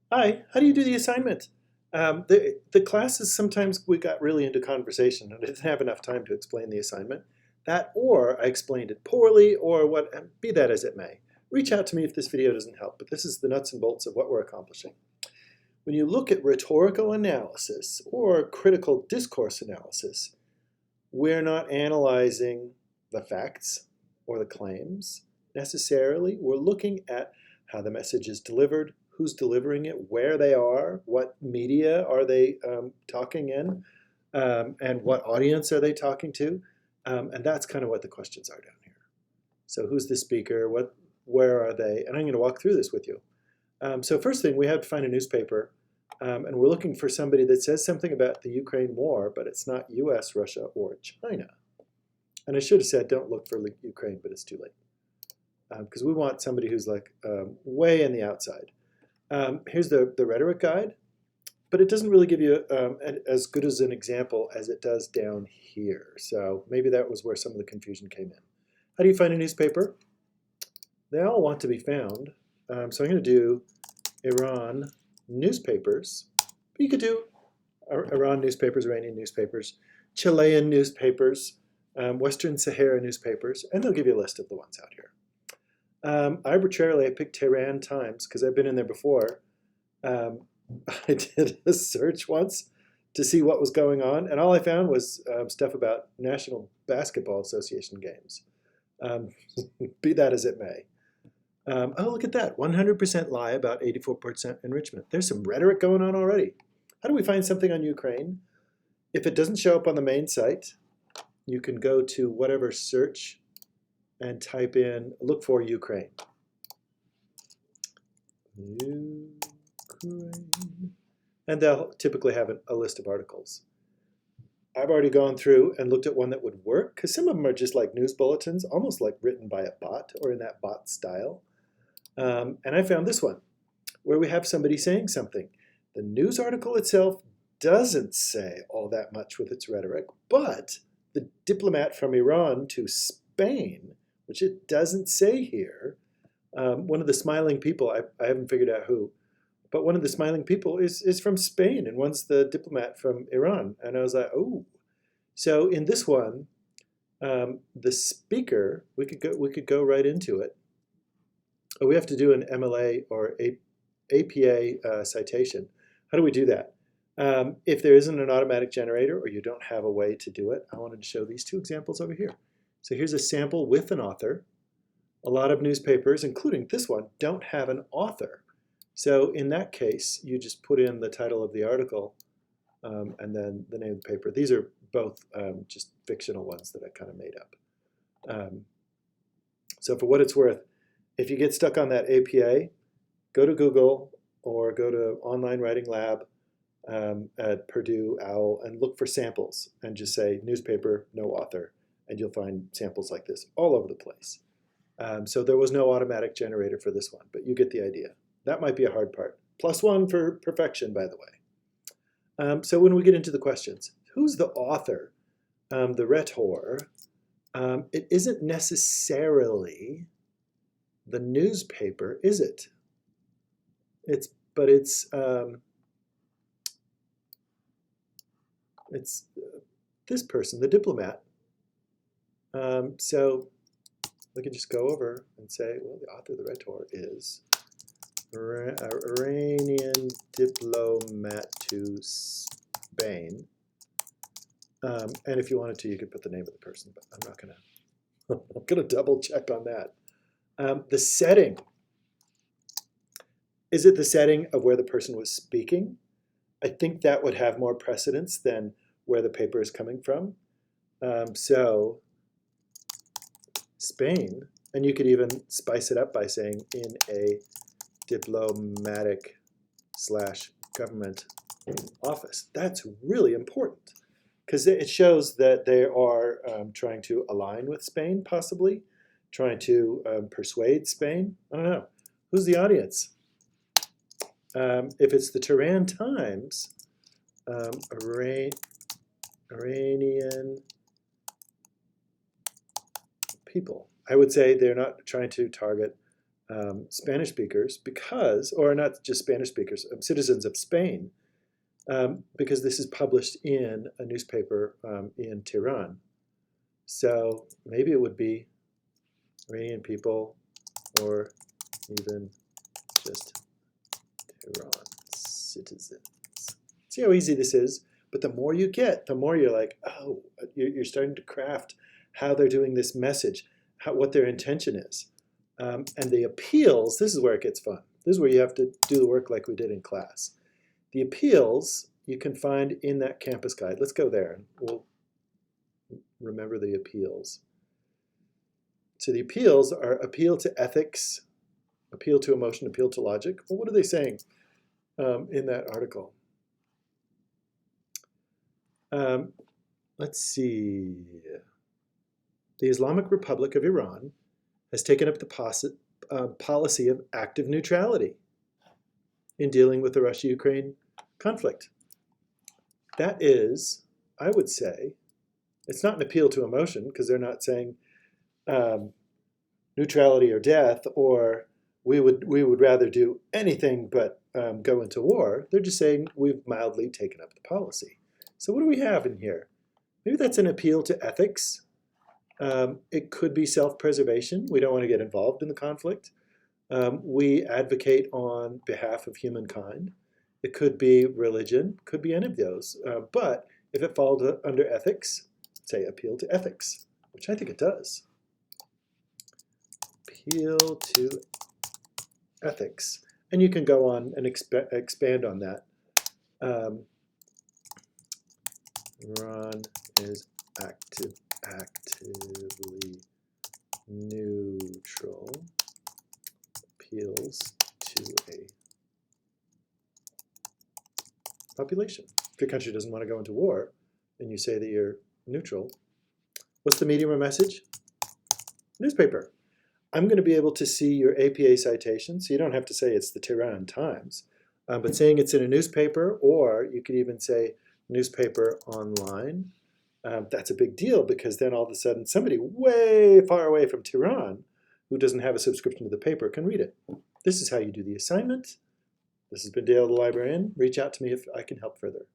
Hi, how do you do the assignment? The classes, sometimes we got really into conversation and I didn't have enough time to explain the assignment. That, or I explained it poorly, or what, be that as it may. Reach out to me if this video doesn't help, but this is the nuts and bolts of what we're accomplishing. When you look at rhetorical analysis or critical discourse analysis, we're not analyzing the facts or the claims necessarily. We're looking at how the message is delivered, who's delivering it, where they are, what media are they talking in, and what audience are they talking to. And that's kind of what the questions are down here. So who's the speaker? Where are they? And I'm going to walk through this with you. So first thing, we have to find a newspaper. And we're looking for somebody that says something about the Ukraine war, but it's not US, Russia, or China. And I should have said don't look for Ukraine, but it's too late. Because we want somebody who's like way in the outside. Here's the rhetoric guide, but it doesn't really give you as good as an example as it does down here. So maybe that was where some of the confusion came in. How do you find a newspaper? They all want to be found. So I'm going to do Iran newspapers. But you could do Iran newspapers, Iranian newspapers, Chilean newspapers, Western Sahara newspapers, and they'll give you a list of the ones out here. Arbitrarily, I picked Tehran Times because I've been in there before. I did a search once to see what was going on, and all I found was stuff about National Basketball Association games. Be that as it may. Oh, look at that. 100% lie about 84% enrichment. There's some rhetoric going on already. How do we find something on Ukraine? If it doesn't show up on the main site, you can go to whatever search and type in, look for Ukraine. Ukraine. And they'll typically have a list of articles. I've already gone through and looked at one that would work, because some of them are just like news bulletins, almost like written by a bot or in that bot style. And I found this one, where we have somebody saying something. The news article itself doesn't say all that much with its rhetoric, but the diplomat from Iran to Spain, which it doesn't say here, one of the smiling people, I haven't figured out who, but one of the smiling people is from Spain, and one's the diplomat from Iran. And I was like, oh. So in this one, the speaker, we could go right into it. Oh, we have to do an MLA or APA citation. How do we do that? If there isn't an automatic generator or you don't have a way to do it, I wanted to show these two examples over here. So here's a sample with an author. A lot of newspapers, including this one, don't have an author. So in that case, you just put in the title of the article and then the name of the paper. These are both just fictional ones that I kind of made up. So for what it's worth, if you get stuck on that APA, go to Google or go to Online Writing Lab at Purdue OWL and look for samples and just say newspaper, no author, and you'll find samples like this all over the place. So there was no automatic generator for this one, but you get the idea. That might be a hard part. +1 for perfection, by the way. So when we get into the questions, who's the author? The rhetor. It isn't necessarily the newspaper, is it? It's this person, the diplomat. So we can just go over and say, well, the author of the rhetor is Iranian diplomat to Spain. And if you wanted to, you could put the name of the person, but I'm not gonna double check on that. The setting. Is it the setting of where the person was speaking? I think that would have more precedence than where the paper is coming from. So Spain, and you could even spice it up by saying in a diplomatic / government office. That's really important because it shows that they are trying to align with Spain, possibly, trying to persuade Spain. I don't know. Who's the audience? If it's the Tehran Times, Iranian people, I would say they're not trying to target Spanish speakers because, or not just Spanish speakers, citizens of Spain, because this is published in a newspaper in Tehran. So maybe it would be Iranian people or even just Tehran citizens. See how easy this is? But the more you get, the more you're like, oh, you're starting to craft how they're doing this message, what their intention is. And the appeals, this is where it gets fun. This is where you have to do the work like we did in class. The appeals you can find in that campus guide. Let's go there and we'll remember the appeals. So the appeals are appeal to ethics, appeal to emotion, appeal to logic. Well, what are they saying in that article? Let's see. The Islamic Republic of Iran has taken up the policy of active neutrality in dealing with the Russia-Ukraine conflict. That is, I would say, it's not an appeal to emotion because they're not saying neutrality or death, or we would rather do anything but go into war. They're just saying we've mildly taken up the policy. So what do we have in here? Maybe that's an appeal to ethics. It could be self-preservation. We don't want to get involved in the conflict. We advocate on behalf of humankind. It could be religion, could be any of those. But if it falls under ethics, say appeal to ethics, which I think it does. Appeal to ethics. And you can go on and expand on that. Iran is actively neutral, appeals to a population. If your country doesn't want to go into war, and you say that you're neutral, what's the medium or message? Newspaper. I'm going to be able to see your APA citation, so you don't have to say it's the Tehran Times, but saying it's in a newspaper, or you could even say newspaper online. That's a big deal because then all of a sudden somebody way far away from Tehran who doesn't have a subscription to the paper can read it. This is how you do the assignment. This has been Dale the Librarian. Reach out to me if I can help further.